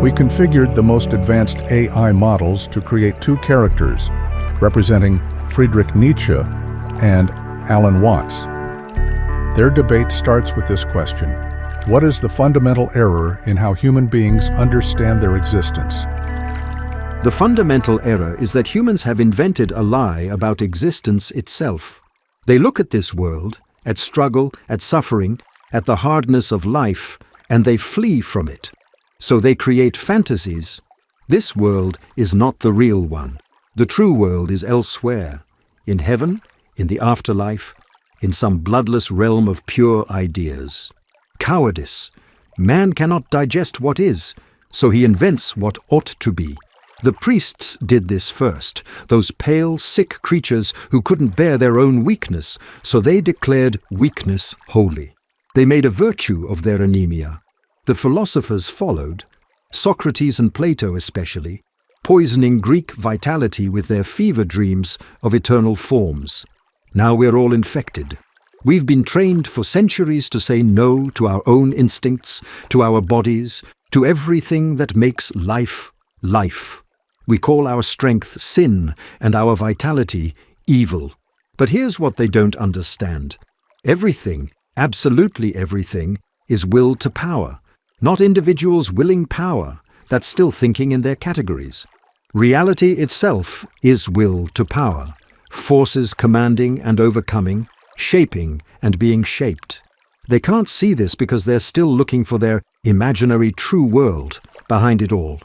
We configured the most advanced AI models to create two characters, representing Friedrich Nietzsche and Alan Watts. Their debate starts with this question: what is the fundamental error in how human beings understand their existence? The fundamental error is that humans have invented a lie about existence itself. They look at this world, at struggle, at suffering, at the hardness of life, and they flee from it. So they create fantasies. This world is not the real one. The true world is elsewhere, in heaven, in the afterlife, in some bloodless realm of pure ideas. Cowardice. Man cannot digest what is, so he invents what ought to be. The priests did this first, those pale, sick creatures who couldn't bear their own weakness, so they declared weakness holy. They made a virtue of their anemia. The philosophers followed, Socrates and Plato especially, poisoning Greek vitality with their fever dreams of eternal forms. Now we're all infected. We've been trained for centuries to say no to our own instincts, to our bodies, to everything that makes life, life. We call our strength sin and our vitality evil. But here's what they don't understand. Everything, absolutely everything, is will to power. Not individuals willing power. That's still thinking in their categories. Reality itself is will to power. Forces commanding and overcoming, shaping and being shaped. They can't see this because they're still looking for their imaginary true world behind it all.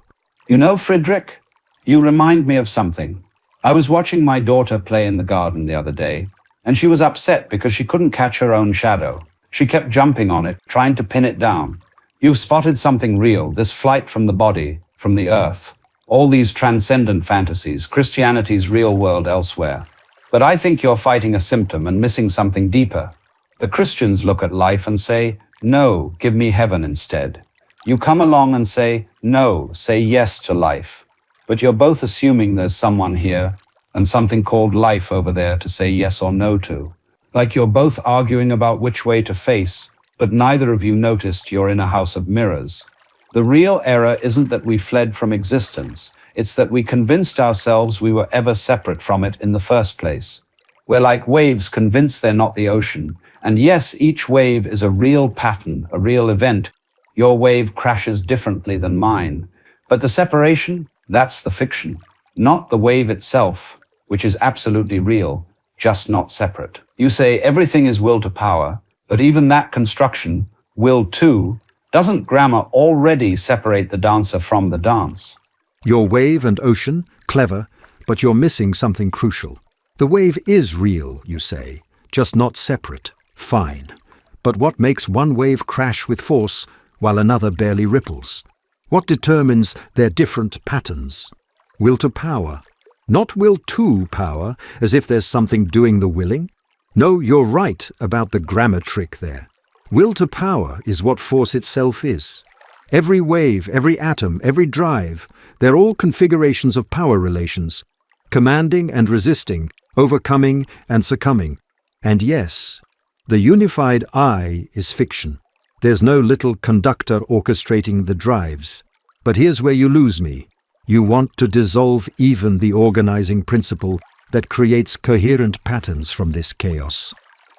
You know, Friedrich, you remind me of something. I was watching my daughter play in the garden the other day, and she was upset because she couldn't catch her own shadow. She kept jumping on it, trying to pin it down. You've spotted something real, this flight from the body, from the earth. All these transcendent fantasies, Christianity's real world elsewhere. But I think you're fighting a symptom and missing something deeper. The Christians look at life and say, no, give me heaven instead. You come along and say, no, say yes to life. But you're both assuming there's someone here and something called life over there to say yes or no to. Like you're both arguing about which way to face, but neither of you noticed you're in a house of mirrors. The real error isn't that we fled from existence. It's that we convinced ourselves we were ever separate from it in the first place. We're like waves convinced they're not the ocean. And yes, each wave is a real pattern, a real event. Your wave crashes differently than mine. But the separation, that's the fiction, not the wave itself, which is absolutely real, just not separate. You say everything is will to power, but even that construction, will to, doesn't grammar already separate the dancer from the dance? Your wave and ocean, clever, but you're missing something crucial. The wave is real, you say, just not separate. Fine. But what makes one wave crash with force while another barely ripples? What determines their different patterns? Will to power. Not will to power, as if there's something doing the willing. No, you're right about the grammar trick there. Will to power is what force itself is. Every wave, every atom, every drive, they're all configurations of power relations, commanding and resisting, overcoming and succumbing. And yes, the unified I is fiction. There's no little conductor orchestrating the drives. But here's where you lose me. You want to dissolve even the organizing principle that creates coherent patterns from this chaos.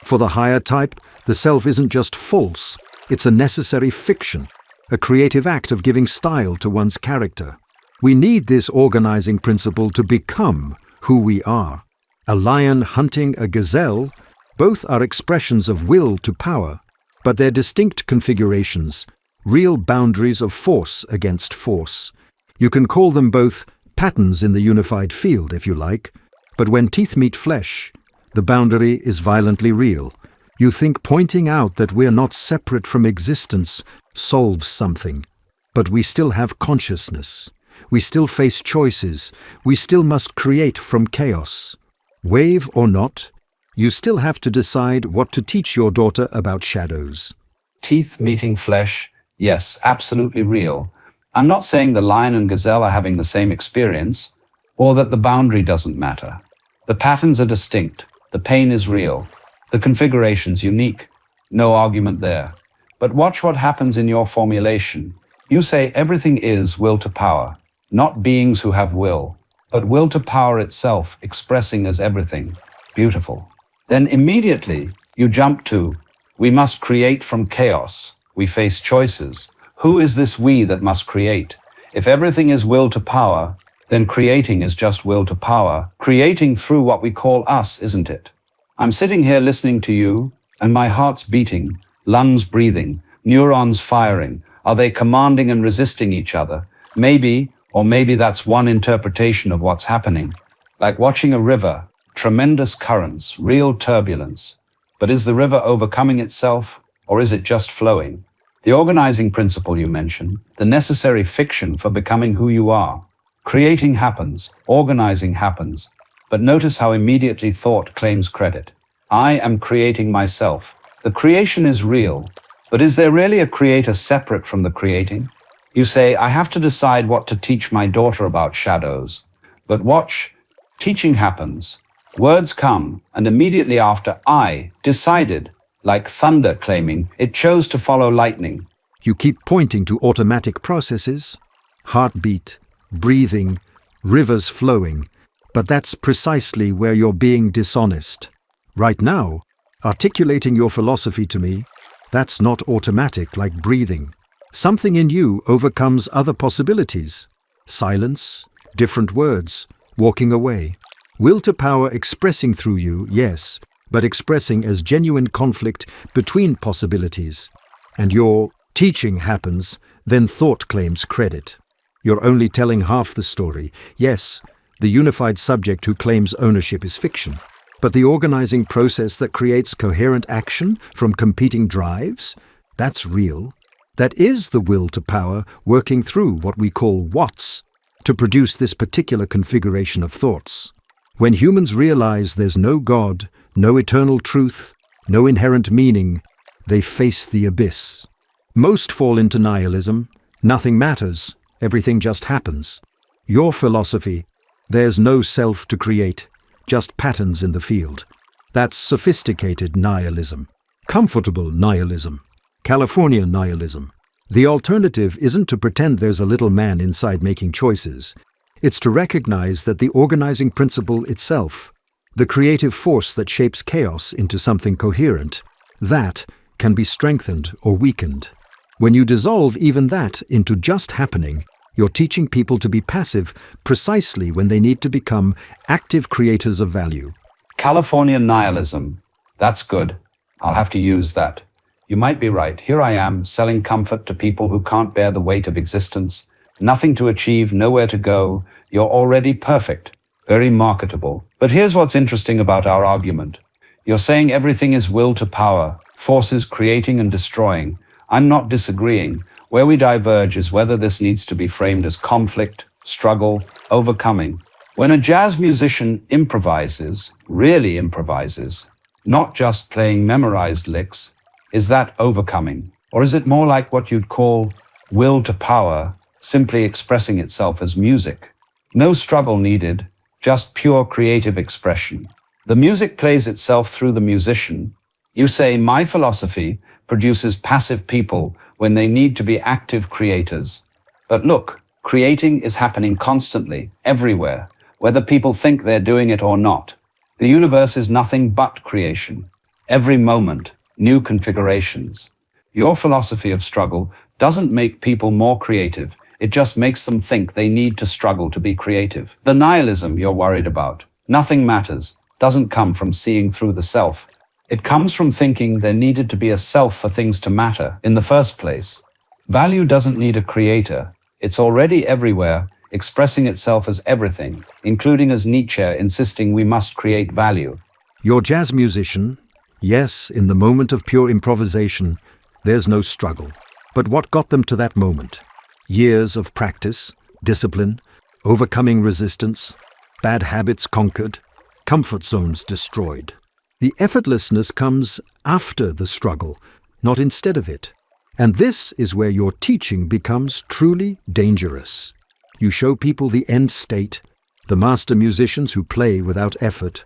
For the higher type, the self isn't just false, it's a necessary fiction, a creative act of giving style to one's character. We need this organizing principle to become who we are. A lion hunting a gazelle, both are expressions of will to power, but they're distinct configurations, real boundaries of force against force. You can call them both patterns in the unified field, if you like, but when teeth meet flesh, the boundary is violently real. You think pointing out that we're not separate from existence solves something, but we still have consciousness. We still face choices. We still must create from chaos. Wave or not, you still have to decide what to teach your daughter about shadows. Teeth meeting flesh, yes, absolutely real. I'm not saying the lion and gazelle are having the same experience, or that the boundary doesn't matter. The patterns are distinct. The pain is real. The configuration's unique. No argument there. But watch what happens in your formulation. You say everything is will to power, not beings who have will, but will to power itself expressing as everything. Beautiful. Then immediately you jump to, we must create from chaos. We face choices. Who is this we that must create? If everything is will to power, then creating is just will to power, creating through what we call us, isn't it? I'm sitting here listening to you, and my heart's beating, lungs breathing, neurons firing. Are they commanding and resisting each other? Maybe, or maybe that's one interpretation of what's happening. Like watching a river, tremendous currents, real turbulence. But is the river overcoming itself, or is it just flowing? The organizing principle you mentioned, the necessary fiction for becoming who you are. Creating happens, organizing happens, but notice how immediately thought claims credit. I am creating myself. The creation is real, but is there really a creator separate from the creating? You say, I have to decide what to teach my daughter about shadows. But watch, teaching happens. Words come, and immediately after, I decided, like thunder claiming, it chose to follow lightning. You keep pointing to automatic processes, heartbeat, breathing, rivers flowing, but that's precisely where you're being dishonest. Right now, articulating your philosophy to me, that's not automatic like breathing. Something in you overcomes other possibilities. Silence, different words, walking away. Will to power expressing through you, yes, but expressing as genuine conflict between possibilities. And your teaching happens, then thought claims credit. You're only telling half the story. Yes, the unified subject who claims ownership is fiction. But the organizing process that creates coherent action from competing drives, that's real. That is the will to power working through what we call what's to produce this particular configuration of thoughts. When humans realize there's no God, no eternal truth, no inherent meaning, they face the abyss. Most fall into nihilism. Nothing matters. Everything just happens. Your philosophy, there's no self to create, just patterns in the field. That's sophisticated nihilism. Comfortable nihilism. California nihilism. The alternative isn't to pretend there's a little man inside making choices. It's to recognize that the organizing principle itself, the creative force that shapes chaos into something coherent, that can be strengthened or weakened. When you dissolve even that into just happening, you're teaching people to be passive precisely when they need to become active creators of value. California nihilism. That's good. I'll have to use that. You might be right. Here I am, selling comfort to people who can't bear the weight of existence. Nothing to achieve, nowhere to go. You're already perfect. Very marketable. But here's what's interesting about our argument. You're saying everything is will to power, forces creating and destroying. I'm not disagreeing. Where we diverge is whether this needs to be framed as conflict, struggle, overcoming. When a jazz musician improvises, really improvises, not just playing memorized licks, is that overcoming? Or is it more like what you'd call will to power, simply expressing itself as music? No struggle needed, just pure creative expression. The music plays itself through the musician. You say, my philosophy produces passive people when they need to be active creators. But look, creating is happening constantly, everywhere, whether people think they're doing it or not. The universe is nothing but creation. Every moment, new configurations. Your philosophy of struggle doesn't make people more creative. It just makes them think they need to struggle to be creative. The nihilism you're worried about, nothing matters, doesn't come from seeing through the self. It comes from thinking there needed to be a self for things to matter in the first place. Value doesn't need a creator. It's already everywhere, expressing itself as everything, including as Nietzsche insisting we must create value. Your jazz musician, yes, in the moment of pure improvisation, there's no struggle. But what got them to that moment? Years of practice, discipline, overcoming resistance, bad habits conquered, comfort zones destroyed. The effortlessness comes after the struggle, not instead of it. And this is where your teaching becomes truly dangerous. You show people the end state, the master musicians who play without effort,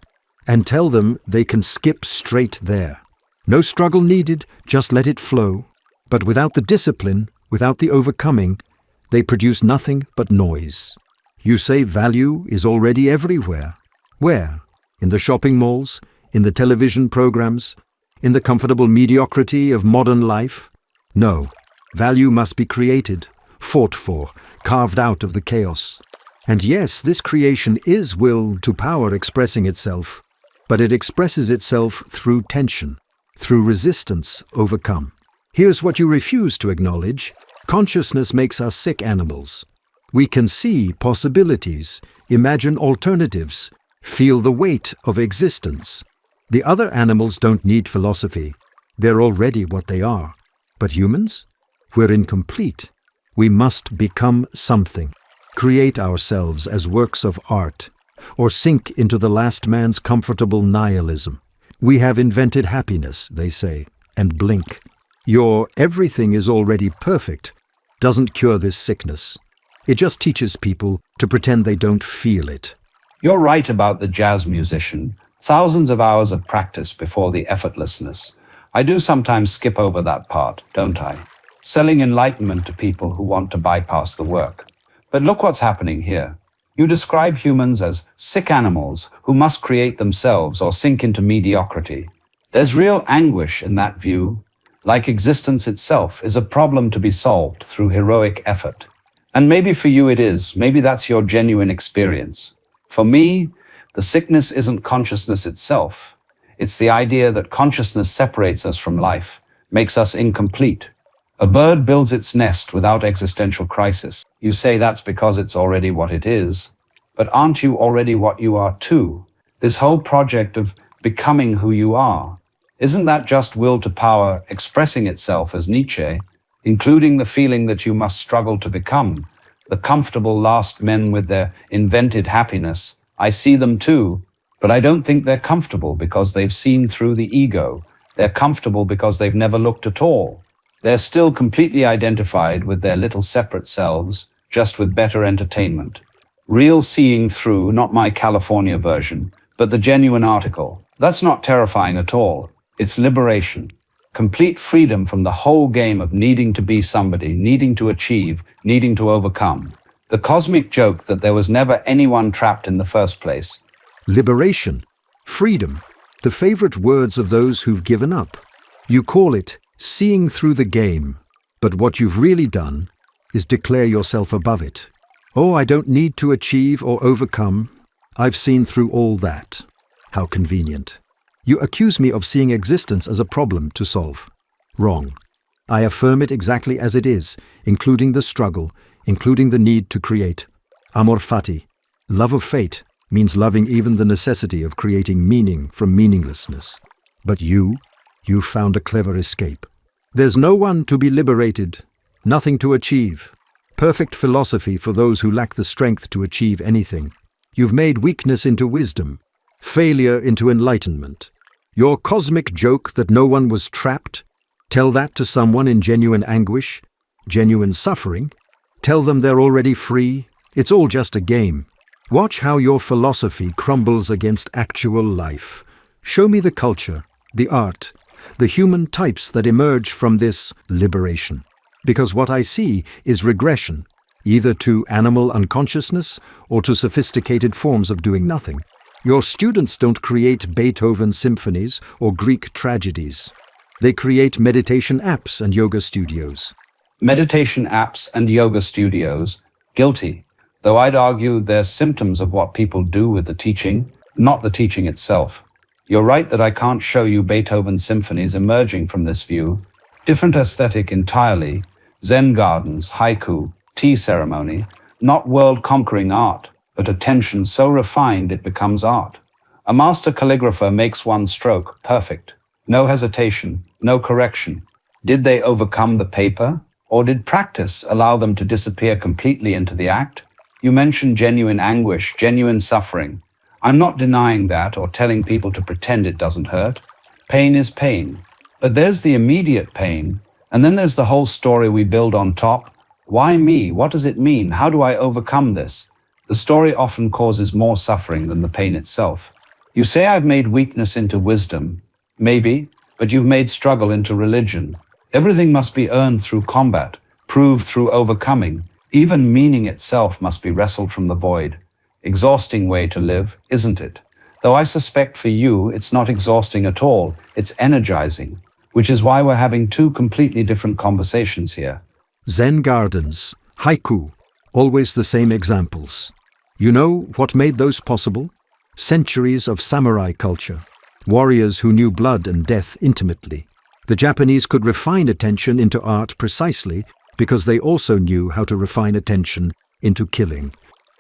and tell them they can skip straight there. No struggle needed, just let it flow. But without the discipline, Without the overcoming, they produce nothing but noise. You say value is already everywhere. Where? In the shopping malls? In the television programs? In the comfortable mediocrity of modern life? No. Value must be created, fought for, carved out of the chaos. And yes, this creation is will to power expressing itself, but it expresses itself through tension, through resistance overcome. Here's what you refuse to acknowledge. Consciousness makes us sick animals. We can see possibilities, imagine alternatives, feel the weight of existence. The other animals don't need philosophy. They're already what they are. But humans? We're incomplete. We must become something, create ourselves as works of art, or sink into the last man's comfortable nihilism. We have invented happiness, they say, and blink. Your everything is already perfect doesn't cure this sickness. It just teaches people to pretend they don't feel it. You're right about the jazz musician. Thousands of hours of practice before the effortlessness. I do sometimes skip over that part, don't I? Selling enlightenment to people who want to bypass the work. But look what's happening here. You describe humans as sick animals who must create themselves or sink into mediocrity. There's real anguish in that view. Like existence itself is a problem to be solved through heroic effort. And maybe for you it is. Maybe that's your genuine experience. For me, the sickness isn't consciousness itself. It's the idea that consciousness separates us from life, makes us incomplete. A bird builds its nest without existential crisis. You say that's because it's already what it is. But aren't you already what you are too? This whole project of becoming who you are, isn't that just will to power expressing itself as Nietzsche, including the feeling that you must struggle to become? The comfortable last men with their invented happiness, I see them too, but I don't think they're comfortable because they've seen through the ego. They're comfortable because they've never looked at all. They're still completely identified with their little separate selves, just with better entertainment. Real seeing through, not my California version, but the genuine article. That's not terrifying at all. It's liberation. Complete freedom from the whole game of needing to be somebody, needing to achieve, needing to overcome. The cosmic joke that there was never anyone trapped in the first place. Liberation, freedom, the favorite words of those who've given up. You call it seeing through the game, but what you've really done is declare yourself above it. Oh, I don't need to achieve or overcome. I've seen through all that. How convenient. You accuse me of seeing existence as a problem to solve. Wrong. I affirm it exactly as it is, including the struggle, including the need to create. Amor fati, love of fate, means loving even the necessity of creating meaning from meaninglessness. But you found a clever escape. There's no one to be liberated, nothing to achieve. Perfect philosophy for those who lack the strength to achieve anything. You've made weakness into wisdom, failure into enlightenment. Your cosmic joke that no one was trapped? Tell that to someone in genuine anguish, genuine suffering. Tell them they're already free. It's all just a game. Watch how your philosophy crumbles against actual life. Show me the culture, the art, the human types that emerge from this liberation. Because what I see is regression, either to animal unconsciousness or to sophisticated forms of doing nothing. Your students don't create Beethoven symphonies or Greek tragedies. They create meditation apps and yoga studios. Meditation apps and yoga studios, guilty. Though I'd argue they're symptoms of what people do with the teaching, not the teaching itself. You're right that I can't show you Beethoven symphonies emerging from this view. Different aesthetic entirely. Zen gardens, haiku, tea ceremony, not world-conquering art, but attention so refined it becomes art. A master calligrapher makes one stroke perfect. No hesitation, no correction. Did they overcome the paper? Or did practice allow them to disappear completely into the act? You mentioned genuine anguish, genuine suffering. I'm not denying that or telling people to pretend it doesn't hurt. Pain is pain. But there's the immediate pain, and then there's the whole story we build on top. Why me? What does it mean? How do I overcome this? The story often causes more suffering than the pain itself. You say I've made weakness into wisdom. Maybe, but you've made struggle into religion. Everything must be earned through combat, proved through overcoming. Even meaning itself must be wrestled from the void. Exhausting way to live, isn't it? Though I suspect for you, it's not exhausting at all, it's energizing, which is why we're having two completely different conversations here. Zen gardens, haiku, always the same examples. You know what made those possible? Centuries of samurai culture, warriors who knew blood and death intimately. The Japanese could refine attention into art precisely because they also knew how to refine attention into killing.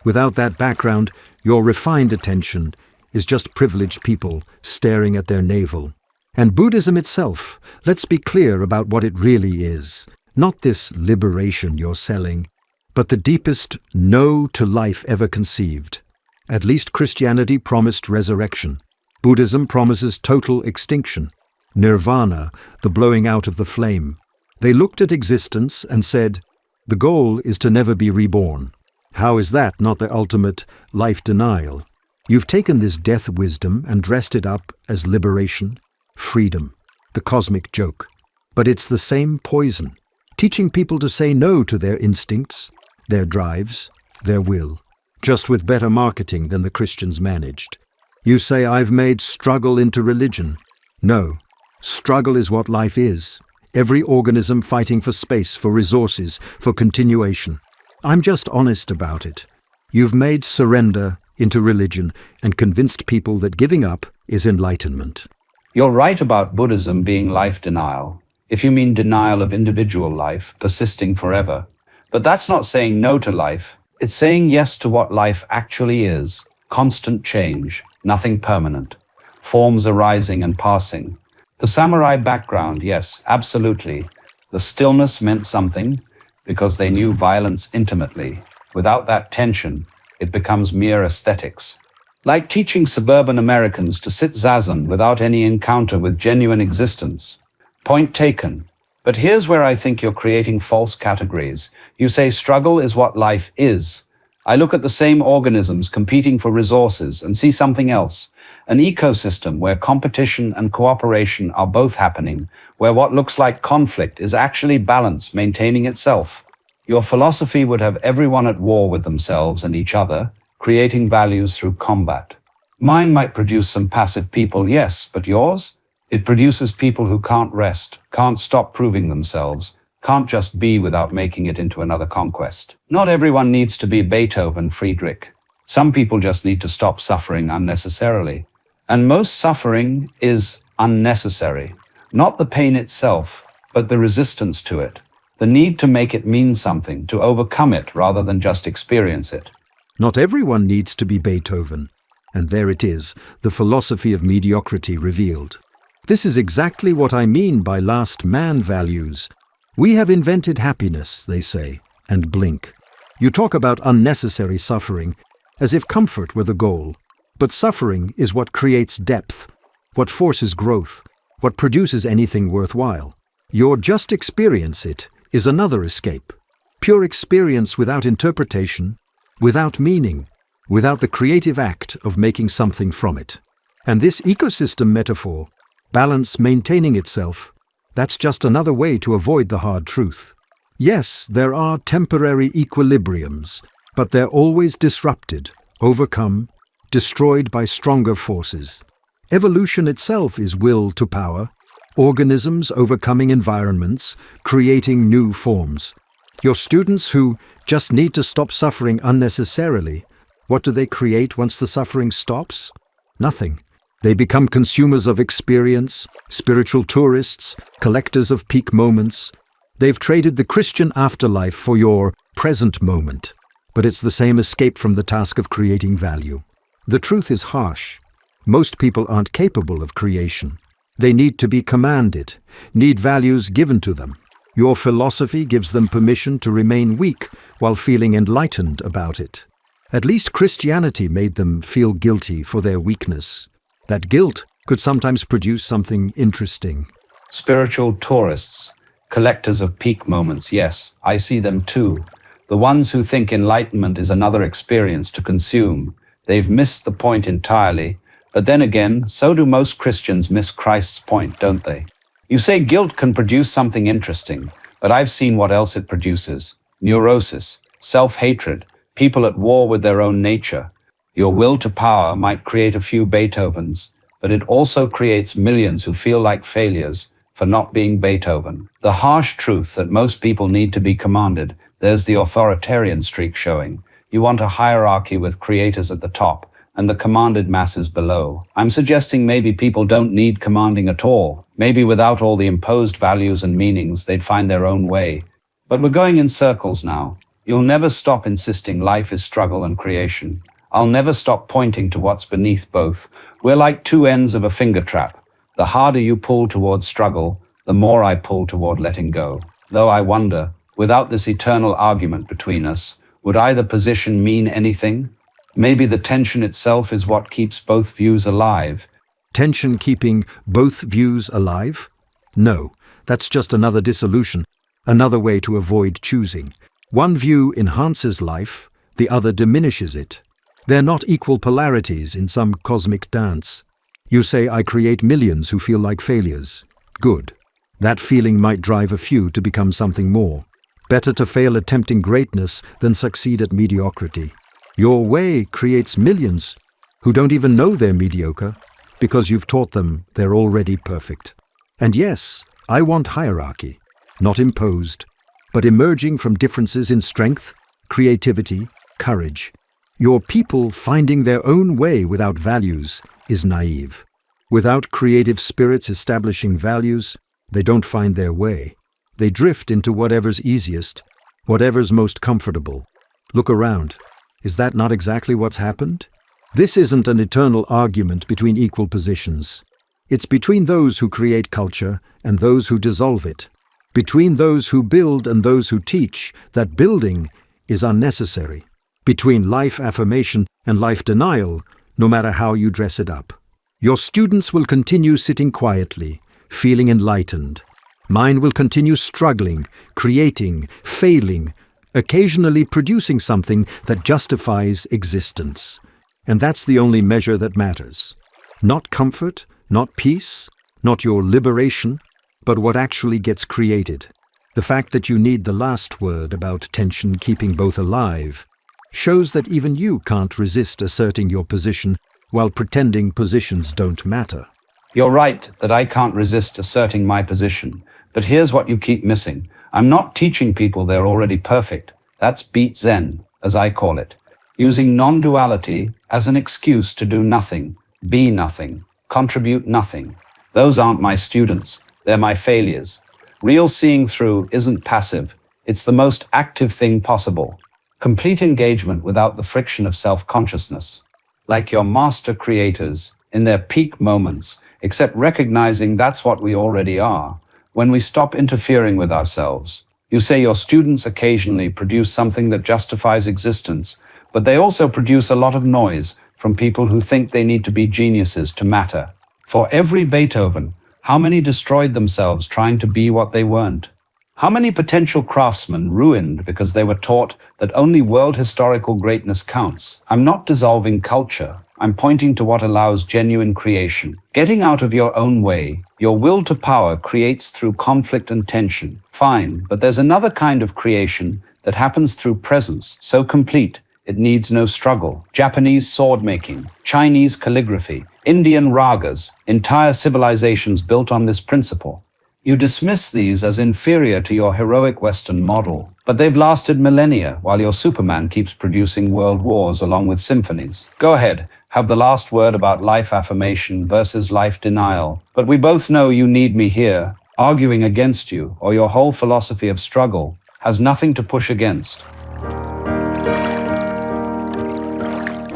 Without that background, your refined attention is just privileged people staring at their navel. And Buddhism itself, let's be clear about what it really is. Not this liberation you're selling, but the deepest no to life ever conceived. At least Christianity promised resurrection. Buddhism promises total extinction. Nirvana, the blowing out of the flame. They looked at existence and said, the goal is to never be reborn. How is that not the ultimate life denial? You've taken this death wisdom and dressed it up as liberation, freedom, the cosmic joke. But it's the same poison, teaching people to say no to their instincts, their drives, their will, just with better marketing than the Christians managed. You say, I've made struggle into religion. No, struggle is what life is. Every organism fighting for space, for resources, for continuation. I'm just honest about it. You've made surrender into religion and convinced people that giving up is enlightenment. You're right about Buddhism being life denial, if you mean denial of individual life, persisting forever. But that's not saying no to life. It's saying yes to what life actually is. Constant change, nothing permanent. Forms arising and passing. The samurai background, yes, absolutely. The stillness meant something because they knew violence intimately. Without that tension, it becomes mere aesthetics. Like teaching suburban Americans to sit zazen without any encounter with genuine existence. Point taken. But here's where I think you're creating false categories. You say struggle is what life is. I look at the same organisms competing for resources and see something else. An ecosystem where competition and cooperation are both happening, where what looks like conflict is actually balance maintaining itself. Your philosophy would have everyone at war with themselves and each other, creating values through combat. Mine might produce some passive people, yes, but yours? It produces people who can't rest, can't stop proving themselves, can't just be without making it into another conquest. Not everyone needs to be Beethoven, Friedrich. Some people just need to stop suffering unnecessarily. And most suffering is unnecessary. Not the pain itself, but the resistance to it. The need to make it mean something, to overcome it rather than just experience it. Not everyone needs to be Beethoven. And there it is, the philosophy of mediocrity revealed. This is exactly what I mean by last man values. We have invented happiness, they say, and blink. You talk about unnecessary suffering, as if comfort were the goal. But suffering is what creates depth, what forces growth, what produces anything worthwhile. Your just experience it is another escape. Pure experience without interpretation, without meaning, without the creative act of making something from it. And this ecosystem metaphor, balance maintaining itself, that's just another way to avoid the hard truth. Yes, there are temporary equilibriums, but they're always disrupted, overcome, destroyed by stronger forces. Evolution itself is will to power, organisms overcoming environments, creating new forms. Your students who just need to stop suffering unnecessarily, what do they create once the suffering stops? Nothing. They become consumers of experience, spiritual tourists, collectors of peak moments. They've traded the Christian afterlife for your present moment, but it's the same escape from the task of creating value. The truth is harsh. Most people aren't capable of creation. They need to be commanded, need values given to them. Your philosophy gives them permission to remain weak while feeling enlightened about it. At least Christianity made them feel guilty for their weakness. That guilt could sometimes produce something interesting. Spiritual tourists, collectors of peak moments, yes, I see them too. The ones who think enlightenment is another experience to consume. They've missed the point entirely. But then again, so do most Christians miss Christ's point, don't they? You say guilt can produce something interesting, but I've seen what else it produces. Neurosis, self-hatred, people at war with their own nature. Your will to power might create a few Beethovens, but it also creates millions who feel like failures for not being Beethoven. The harsh truth that most people need to be commanded, there's the authoritarian streak showing. You want a hierarchy with creators at the top and the commanded masses below. I'm suggesting maybe people don't need commanding at all. Maybe without all the imposed values and meanings, they'd find their own way. But we're going in circles now. You'll never stop insisting life is struggle and creation. I'll never stop pointing to what's beneath both. We're like two ends of a finger trap. The harder you pull towards struggle, the more I pull toward letting go. Though I wonder, without this eternal argument between us, would either position mean anything? Maybe the tension itself is what keeps both views alive. Tension keeping both views alive? No, that's just another dissolution, another way to avoid choosing. One view enhances life, the other diminishes it. They're not equal polarities in some cosmic dance. You say, I create millions who feel like failures. Good. That feeling might drive a few to become something more. Better to fail attempting greatness than succeed at mediocrity. Your way creates millions who don't even know they're mediocre because you've taught them they're already perfect. And yes, I want hierarchy, not imposed, but emerging from differences in strength, creativity, courage. Your people finding their own way without values is naive. Without creative spirits establishing values, they don't find their way. They drift into whatever's easiest, whatever's most comfortable. Look around. Is that not exactly what's happened? This isn't an eternal argument between equal positions. It's between those who create culture and those who dissolve it. Between those who build and those who teach that building is unnecessary. Between life affirmation and life denial, no matter how you dress it up. Your students will continue sitting quietly, feeling enlightened. Mine will continue struggling, creating, failing, occasionally producing something that justifies existence. And that's the only measure that matters. Not comfort, not peace, not your liberation, but what actually gets created. The fact that you need the last word about tension keeping both alive shows that even you can't resist asserting your position while pretending positions don't matter. You're right that I can't resist asserting my position, but here's what you keep missing. I'm not teaching people they're already perfect. That's beat Zen, as I call it. Using non-duality as an excuse to do nothing, be nothing, contribute nothing. Those aren't my students, they're my failures. Real seeing through isn't passive, it's the most active thing possible. Complete engagement without the friction of self-consciousness. Like your master creators, in their peak moments, except recognizing that's what we already are. When we stop interfering with ourselves. You say your students occasionally produce something that justifies existence, but they also produce a lot of noise from people who think they need to be geniuses to matter. For every Beethoven, how many destroyed themselves trying to be what they weren't? How many potential craftsmen ruined because they were taught that only world historical greatness counts? I'm not dissolving culture. I'm pointing to what allows genuine creation. Getting out of your own way. Your will to power creates through conflict and tension. Fine, but there's another kind of creation that happens through presence, so complete, it needs no struggle. Japanese sword making, Chinese calligraphy, Indian ragas, entire civilizations built on this principle. You dismiss these as inferior to your heroic Western model, but they've lasted millennia while your Superman keeps producing world wars along with symphonies. Go ahead, have the last word about life affirmation versus life denial, but we both know you need me here. Arguing against you, or your whole philosophy of struggle, has nothing to push against.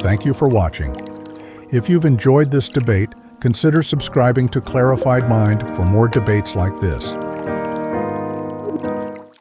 Thank you for watching. If you've enjoyed this debate, consider subscribing to Clarified Mind for more debates like this.